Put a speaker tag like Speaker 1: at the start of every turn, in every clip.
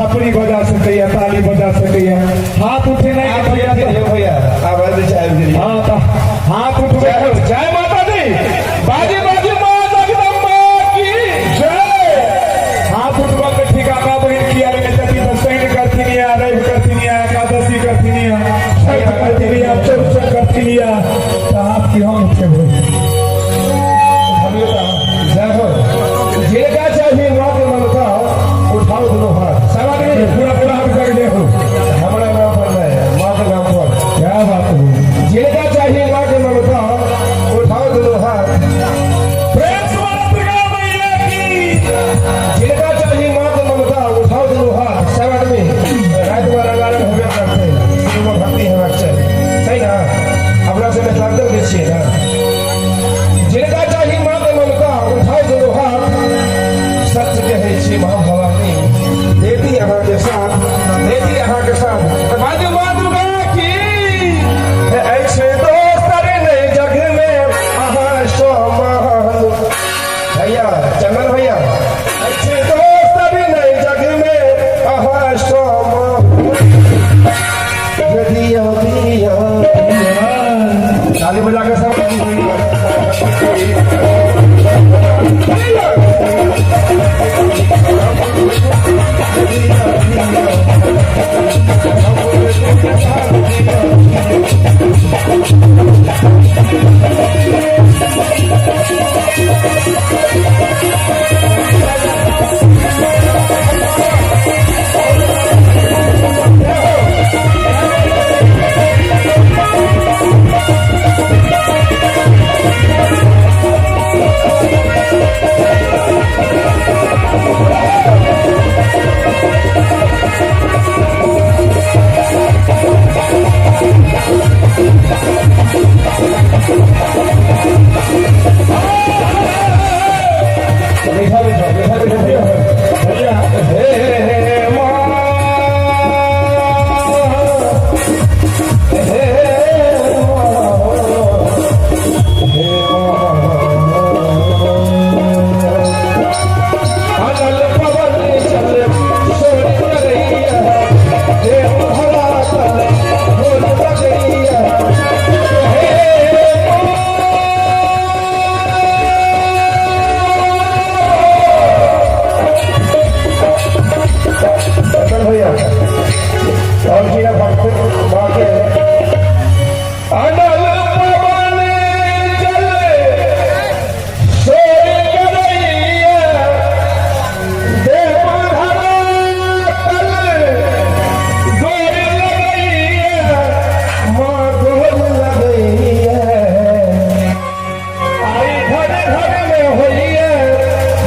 Speaker 1: थपड़ी बजा सके ताली बजा सके हाथ उठे नहीं भैया हाथ उठ जय माता दी बाजी बाजी माँ जगदम्बा की जय। हाथ उठवा के ठिकाना बहन किया दशैन करती नहीं रवि करती नहीं एकादशी करती नहीं छठ करती नहीं चौथ करती नहीं तो आपकी हम उठे हुए चाहिए माँ के मन का उठाओ दोनों हाथ पूरा पूरा हम कर दे हमारा और जीरा भक्त बाके अनल पवन चले सोई करैया देव धरा तल गोर लगैया माँ गोर लगैया आई घर घर में होइए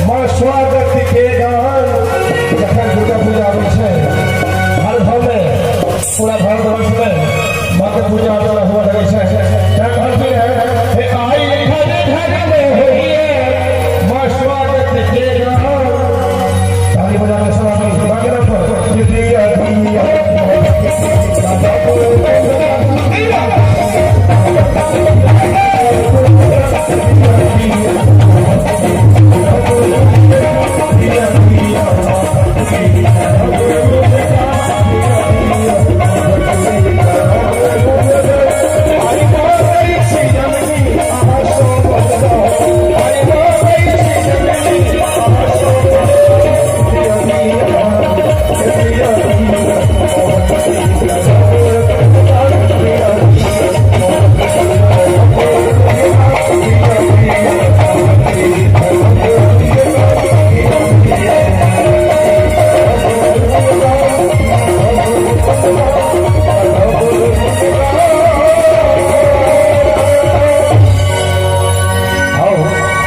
Speaker 1: माँ स्वागत के गान जखन दुर्गा पूजा आबै छै हर घर में पूरा भारतवर्ष में माँ के पूजा अर्चना हुआ लगे छै क्या कहते हैं हे आई घर घर में होइए माँ स्वागत के गान ताली बजाने स्वागत बागरा पर ये दिया दिया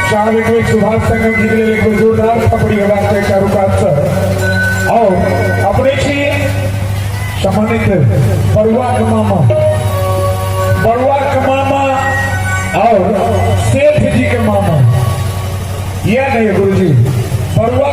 Speaker 1: दादा को सुभाष संगम जी के लिए एक जोरदार कपड़ी वाला चारुकात और अपने की सम्मानित बरुआ के मामा और सेठ जी के मामा यह नहीं गुरु जी बरुआ